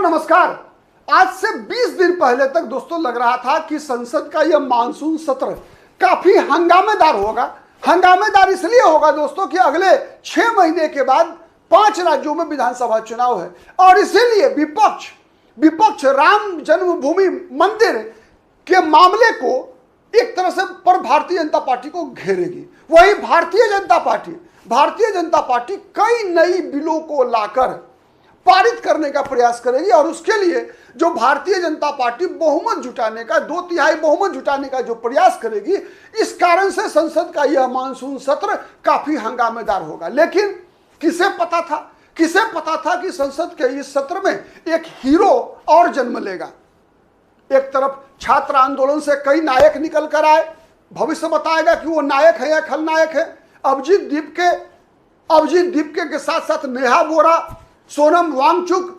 नमस्कार। आज से 20 दिन पहले तक दोस्तों लग रहा था कि संसद का यह मानसून सत्र काफी हंगामेदार होगा। हंगामेदार इसलिए होगा दोस्तों कि अगले 6 महीने के बाद 5 राज्यों में विधानसभा चुनाव है और इसीलिए विपक्ष राम जन्मभूमि मंदिर के मामले को एक तरह से पर भारतीय जनता पार्टी को घेरेगी। वही भारतीय जनता पार्टी कई नई बिलों को लाकर पारित करने का प्रयास करेगी और उसके लिए जो भारतीय जनता पार्टी बहुमत जुटाने का 2/3 बहुमत जुटाने का जो प्रयास करेगी, इस कारण से संसद का यह मानसून सत्र काफी हंगामेदार होगा। लेकिन किसे पता था कि संसद के इस सत्र में एक हीरो और जन्म लेगा। एक तरफ छात्र आंदोलन से कई नायक निकल कर आए, भविष्य बताएगा कि वो नायक है या खलनायक है। अभिजीत दीपके के साथ साथ नेहा बोरा, सोनम वांगचुक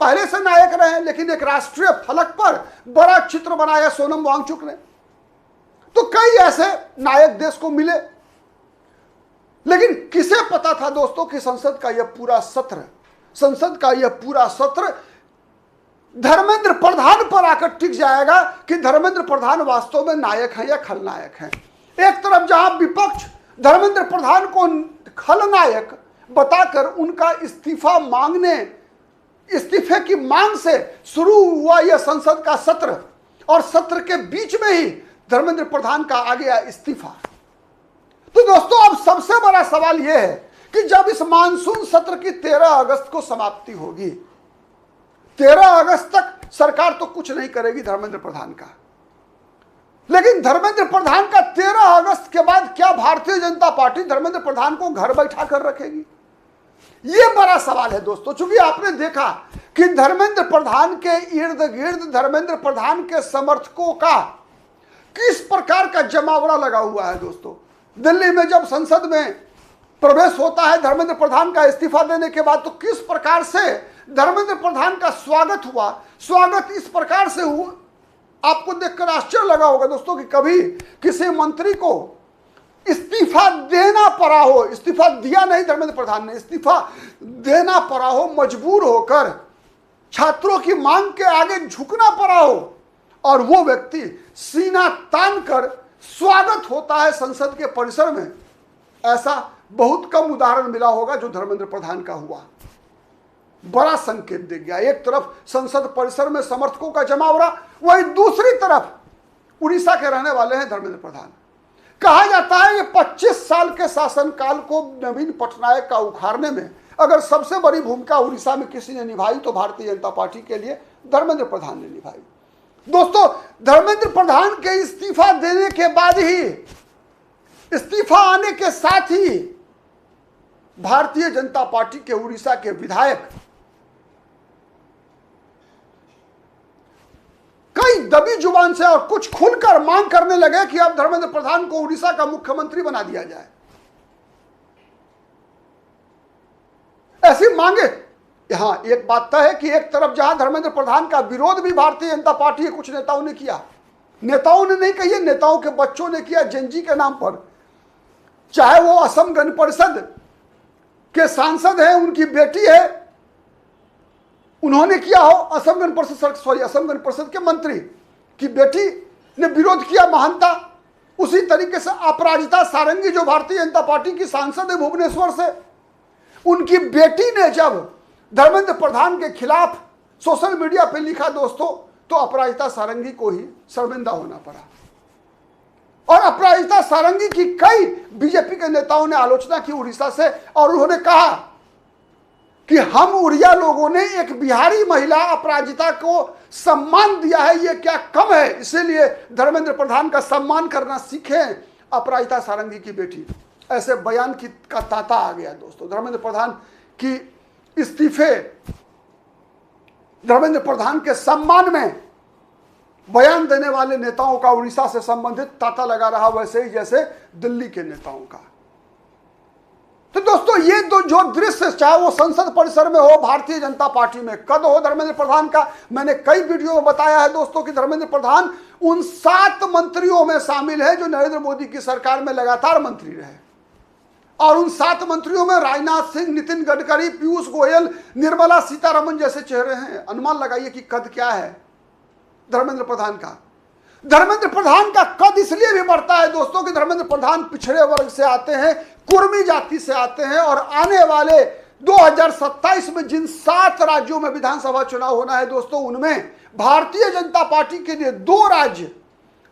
पहले से नायक रहे, लेकिन एक राष्ट्रीय फलक पर बड़ा चित्र बनाया सोनम वांगचुक ने। तो कई ऐसे नायक देश को मिले, लेकिन किसे पता था दोस्तों कि संसद का यह पूरा सत्र धर्मेंद्र प्रधान पर आकर टिक जाएगा कि धर्मेंद्र प्रधान वास्तव में नायक हैं या खलनायक हैं। एक तरफ जहां विपक्ष धर्मेंद्र प्रधान को खलनायक बताकर उनका इस्तीफे की मांग से शुरू हुआ यह संसद का सत्र, और सत्र के बीच में ही धर्मेंद्र प्रधान का आ गया इस्तीफा। तो दोस्तों अब सबसे बड़ा सवाल यह है कि जब इस मानसून सत्र की 13 अगस्त को समाप्ति होगी, 13 अगस्त तक सरकार तो कुछ नहीं करेगी धर्मेंद्र प्रधान का, लेकिन धर्मेंद्र प्रधान का 13 अगस्त के बाद क्या भारतीय जनता पार्टी धर्मेंद्र प्रधान को घर बैठा कर रखेगी? यह बड़ा सवाल है दोस्तों। चूंकि आपने देखा कि धर्मेंद्र प्रधान के इर्द गिर्द धर्मेंद्र प्रधान के समर्थकों का किस प्रकार का जमावड़ा लगा हुआ है दोस्तों। दिल्ली में जब संसद में प्रवेश होता है धर्मेंद्र प्रधान का इस्तीफा देने के बाद, तो किस प्रकार से धर्मेंद्र प्रधान का स्वागत इस प्रकार से हुआ। आपको देखकर आश्चर्य लगा होगा दोस्तों कि कभी किसी मंत्री को इस्तीफा देना पड़ा हो, इस्तीफा दिया नहीं धर्मेंद्र प्रधान ने, इस्तीफा देना पड़ा हो, मजबूर होकर छात्रों की मांग के आगे झुकना पड़ा हो, और वो व्यक्ति सीना तान कर स्वागत होता है संसद के परिसर में। ऐसा बहुत कम उदाहरण मिला होगा जो धर्मेंद्र प्रधान का हुआ। बड़ा संकेत दे गया। एक तरफ संसद परिसर में समर्थकों का जमावड़ा, वही दूसरी तरफ उड़ीसा के रहने वाले हैं धर्मेंद्र प्रधान। कहा जाता है कि 25 साल के शासनकाल को नवीन पटनायक का उखाड़ने में अगर सबसे बड़ी भूमिका उड़ीसा में किसी ने निभाई तो भारतीय जनता पार्टी के लिए धर्मेंद्र प्रधान ने निभाई। दोस्तों धर्मेंद्र प्रधान के इस्तीफा देने के बाद ही, इस्तीफा आने के साथ ही भारतीय जनता पार्टी के उड़ीसा के विधायक कई दबी जुबान से और कुछ खुलकर मांग करने लगे कि अब धर्मेंद्र प्रधान को उड़ीसा का मुख्यमंत्री बना दिया जाए। ऐसी मांगे। यहां एक बात तय है कि एक तरफ जहां धर्मेंद्र प्रधान का विरोध भी भारतीय जनता पार्टी के कुछ नेताओं ने किया, नेताओं ने नहीं कहिए, नेताओं के बच्चों ने किया जेनजी के नाम पर। चाहे वो असम गण परिषद के सांसद हैं, उनकी बेटी है, उन्होंने किया हो, असम गण परिषद के मंत्री की बेटी ने विरोध किया महानता। उसी तरीके से अपराजिता सारंगी जो भारतीय जनता पार्टी की सांसद है भुवनेश्वर से, उनकी बेटी ने जब धर्मेंद्र प्रधान के खिलाफ सोशल मीडिया पे लिखा दोस्तों, तो अपराजिता सारंगी को ही शर्मिंदा होना पड़ा। और अपराजिता सारंगी की कई बीजेपी के नेताओं ने आलोचना की उड़ीसा से, और उन्होंने कहा कि हम उड़िया लोगों ने एक बिहारी महिला अपराजिता को सम्मान दिया है, ये क्या कम है? इसीलिए धर्मेंद्र प्रधान का सम्मान करना सीखें अपराजिता सारंगी की बेटी। ऐसे बयान का तांता आ गया दोस्तों। धर्मेंद्र प्रधान की इस्तीफे, धर्मेंद्र प्रधान के सम्मान में बयान देने वाले नेताओं का उड़ीसा से संबंधित तांता लगा रहा, वैसे ही जैसे दिल्ली के नेताओं का। तो दोस्तों ये जो दृश्य, चाहे वो संसद परिसर में हो, भारतीय जनता पार्टी में कद हो धर्मेंद्र प्रधान का, मैंने कई वीडियो में बताया है दोस्तों कि धर्मेंद्र प्रधान उन 7 मंत्रियों में शामिल है जो नरेंद्र मोदी की सरकार में लगातार मंत्री रहे। और उन 7 मंत्रियों में राजनाथ सिंह, नितिन गडकरी, पीयूष गोयल, निर्मला सीतारमन जैसे चेहरे हैं। अनुमान लगाइए कि कद क्या है धर्मेंद्र प्रधान का। धर्मेंद्र प्रधान का कद इसलिए भी बढ़ता है दोस्तों कि धर्मेंद्र प्रधान पिछड़े वर्ग से आते हैं, कुर्मी जाति से आते हैं, और आने वाले 2027 में जिन 7 राज्यों में विधानसभा चुनाव होना है दोस्तों, उनमें भारतीय जनता पार्टी के लिए 2 राज्य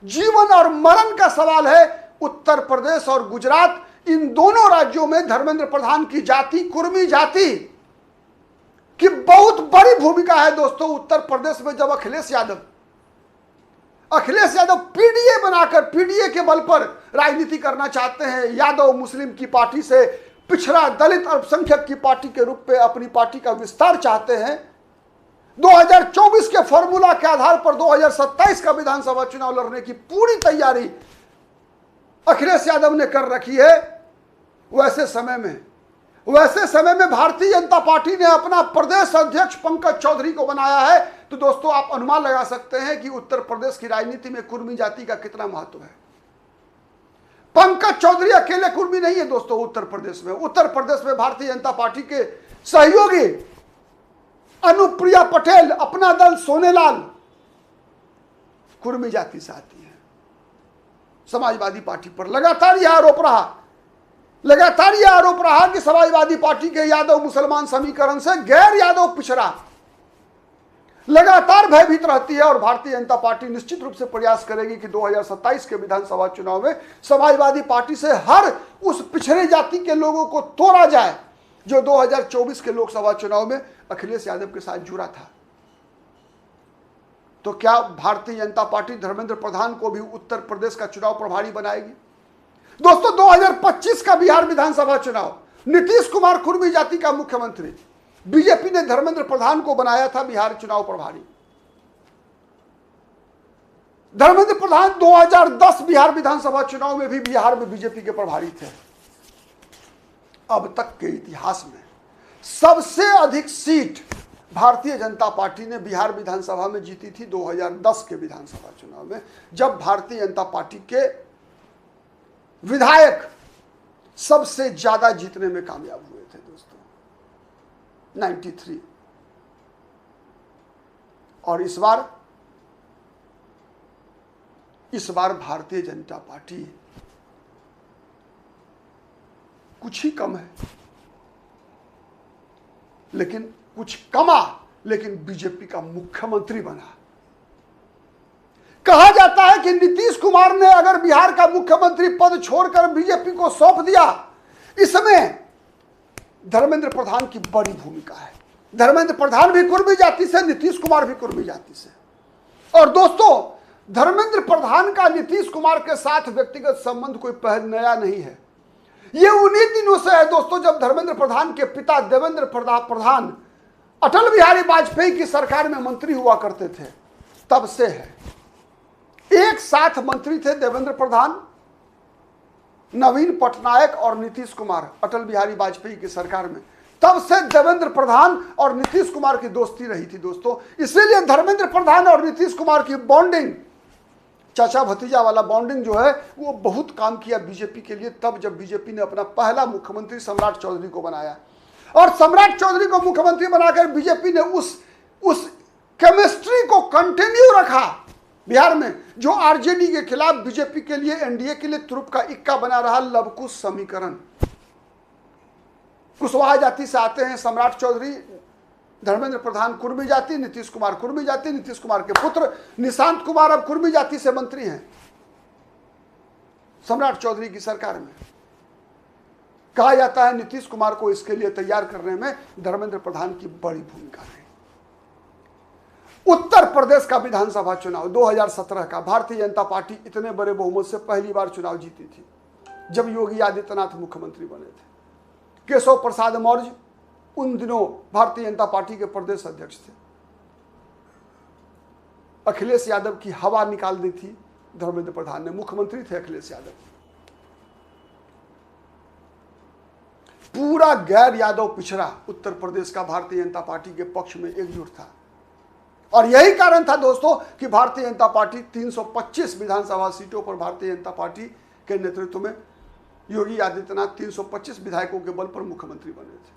जीवन और मरण का सवाल है, उत्तर प्रदेश और गुजरात। इन दोनों राज्यों में धर्मेंद्र प्रधान की जाति, कुर्मी जाति की बहुत बड़ी भूमिका है दोस्तों। उत्तर प्रदेश में जब अखिलेश यादव पीडीए बनाकर, पीडीए के बल पर राजनीति करना चाहते हैं, यादव मुस्लिम की पार्टी से पिछड़ा दलित अल्पसंख्यक की पार्टी के रूप में अपनी पार्टी का विस्तार चाहते हैं, 2024 के फॉर्मूला के आधार पर 2027 का विधानसभा चुनाव लड़ने की पूरी तैयारी अखिलेश यादव ने कर रखी है। वैसे समय में भारतीय जनता पार्टी ने अपना प्रदेश अध्यक्ष पंकज चौधरी को बनाया है। तो दोस्तों आप अनुमान लगा सकते हैं कि उत्तर प्रदेश की राजनीति में कुर्मी जाति का कितना महत्व है। पंकज चौधरी अकेले कुर्मी नहीं है दोस्तों। उत्तर प्रदेश में भारतीय जनता पार्टी के सहयोगी अनुप्रिया पटेल, अपना दल सोनेलाल, कुर्मी जाति से आती है। समाजवादी पार्टी पर लगातार यह आरोप रहा कि समाजवादी पार्टी के यादव मुसलमान समीकरण से गैर यादव पिछड़ा लगातार भयभीत रहती है, और भारतीय जनता पार्टी निश्चित रूप से प्रयास करेगी कि 2027 के विधानसभा चुनाव में समाजवादी पार्टी से हर उस पिछड़े जाति के लोगों को तोड़ा जाए जो 2024 के लोकसभा चुनाव में अखिलेश यादव के साथ जुड़ा था। तो क्या भारतीय जनता पार्टी धर्मेंद्र प्रधान को भी उत्तर प्रदेश का चुनाव प्रभारी बनाएगी? दोस्तों 2025 का बिहार विधानसभा चुनाव, नीतीश कुमार कुर्मी जाति का मुख्यमंत्री, बीजेपी ने धर्मेंद्र प्रधान को बनाया था बिहार चुनाव प्रभारी। धर्मेंद्र प्रधान 2010 बिहार विधानसभा चुनाव में भी बिहार में बीजेपी के प्रभारी थे। अब तक के इतिहास में सबसे अधिक सीट भारतीय जनता पार्टी ने बिहार विधानसभा में जीती थी 2010 के विधानसभा चुनाव में, जब भारतीय जनता पार्टी के विधायक सबसे ज्यादा जीतने में कामयाब हुए थे दोस्तों, 93। और इस बार भारतीय जनता पार्टी कुछ ही कम है, लेकिन बीजेपी का मुख्यमंत्री बना। कहा जाता है कि नीतीश कुमार ने अगर बिहार का मुख्यमंत्री पद छोड़कर बीजेपी को सौंप दिया, इसमें धर्मेंद्र प्रधान की बड़ी भूमिका है। धर्मेंद्र प्रधान भी कुर्मी जाति से, नीतीश कुमार भी कुर्मी जाति से। और दोस्तों धर्मेंद्र प्रधान का नीतीश कुमार के साथ व्यक्तिगत संबंध कोई पहल नया नहीं है। ये उन्हीं दिनों से है दोस्तों जब धर्मेंद्र प्रधान के पिता देवेंद्र प्रधान अटल बिहारी वाजपेयी की सरकार में मंत्री हुआ करते थे, तब से है। एक साथ मंत्री थे देवेंद्र प्रधान, नवीन पटनायक और नीतीश कुमार अटल बिहारी वाजपेयी की सरकार में। तब से देवेंद्र प्रधान और नीतीश कुमार की दोस्ती रही थी दोस्तों। इसीलिए धर्मेंद्र प्रधान और नीतीश कुमार की बॉन्डिंग, चाचा भतीजा वाला बॉन्डिंग जो है, वो बहुत काम किया बीजेपी के लिए। तब जब बीजेपी ने अपना पहला मुख्यमंत्री सम्राट चौधरी को बनाया, और सम्राट चौधरी को मुख्यमंत्री बनाकर बीजेपी ने उस केमिस्ट्री को कंटिन्यू रखा बिहार में, जो आरजेडी के खिलाफ बीजेपी के लिए, एनडीए के लिए तुरुप का इक्का बना रहा, लवकुश समीकरण। कुशवाहा जाति से आते हैं सम्राट चौधरी, धर्मेंद्र प्रधान कुर्मी जाति, नीतीश कुमार कुर्मी जाति, नीतीश कुमार के पुत्र निशांत कुमार अब कुर्मी जाति से मंत्री हैं सम्राट चौधरी की सरकार में। कहा जाता है नीतीश कुमार को इसके लिए तैयार करने में धर्मेंद्र प्रधान की बड़ी भूमिका रही। उत्तर प्रदेश का विधानसभा चुनाव 2017 का, भारतीय जनता पार्टी इतने बड़े बहुमत से पहली बार चुनाव जीती थी जब योगी आदित्यनाथ मुख्यमंत्री बने थे। केशव प्रसाद मौर्य उन दिनों भारतीय जनता पार्टी के प्रदेश अध्यक्ष थे। अखिलेश यादव की हवा निकाल दी थी धर्मेंद्र प्रधान ने, मुख्यमंत्री थे अखिलेश यादव। पूरा गैर यादव पिछड़ा उत्तर प्रदेश का भारतीय जनता पार्टी के पक्ष में एकजुट था, और यही कारण था दोस्तों कि भारतीय जनता पार्टी 325 विधानसभा सीटों पर भारतीय जनता पार्टी के नेतृत्व में योगी आदित्यनाथ 325 विधायकों के बल पर मुख्यमंत्री बने थे।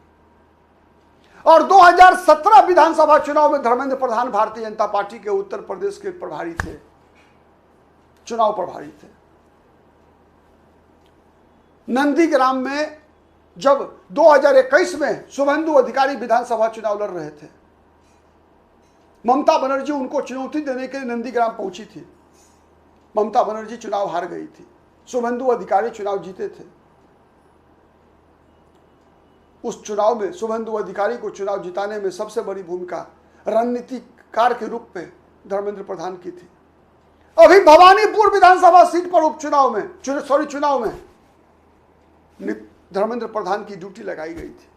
और 2017 विधानसभा चुनाव में धर्मेंद्र प्रधान भारतीय जनता पार्टी के उत्तर प्रदेश के प्रभारी थे, चुनाव प्रभारी थे। नंदीग्राम में जब 2021 में शुभेंदु अधिकारी विधानसभा चुनाव लड़ रहे थे, ममता बनर्जी उनको चुनौती देने के लिए नंदीग्राम पहुंची थी। ममता बनर्जी चुनाव हार गई थी, शुभेंदु अधिकारी चुनाव जीते थे। उस चुनाव में शुभेंदु अधिकारी को चुनाव जिताने में सबसे बड़ी भूमिका रणनीतिकार के रूप में धर्मेंद्र प्रधान की थी। अभी भवानीपुर विधानसभा सीट पर उपचुनाव में चुनाव में धर्मेंद्र प्रधान की ड्यूटी लगाई गई थी।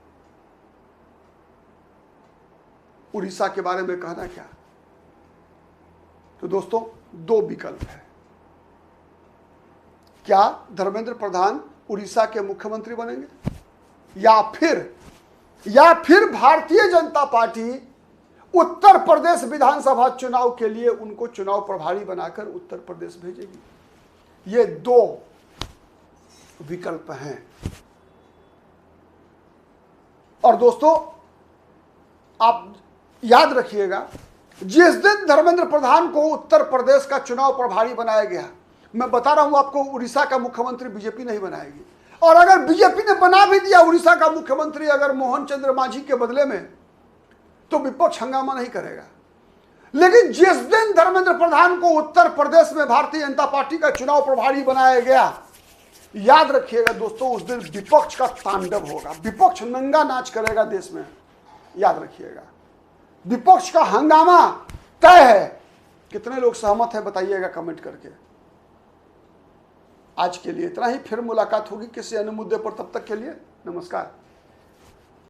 उड़ीसा के बारे में कहना क्या? तो दोस्तों, दो विकल्प है। क्या धर्मेंद्र प्रधान उड़ीसा के मुख्यमंत्री बनेंगे, या फिर भारतीय जनता पार्टी उत्तर प्रदेश विधानसभा चुनाव के लिए उनको चुनाव प्रभारी बनाकर उत्तर प्रदेश भेजेगी। ये दो विकल्प हैं। और दोस्तों, आप याद रखिएगा, जिस दिन धर्मेंद्र प्रधान को उत्तर प्रदेश का चुनाव प्रभारी बनाया गया, मैं बता रहा हूं आपको, उड़ीसा का मुख्यमंत्री बीजेपी नहीं बनाएगी। और अगर बीजेपी ने बना भी दिया उड़ीसा का मुख्यमंत्री अगर मोहन चंद्र मांझी के बदले में, तो विपक्ष हंगामा नहीं करेगा। लेकिन जिस दिन धर्मेंद्र प्रधान को उत्तर प्रदेश में भारतीय जनता पार्टी का चुनाव प्रभारी बनाया गया, याद रखिएगा दोस्तों, उस दिन विपक्ष का तांडव होगा। विपक्ष नंगा नाच करेगा देश में, याद रखिएगा। विपक्ष का हंगामा तय है। कितने लोग सहमत हैं बताइएगा कमेंट करके। आज के लिए इतना ही, फिर मुलाकात होगी किसी अन्य मुद्दे पर। तब तक के लिए नमस्कार।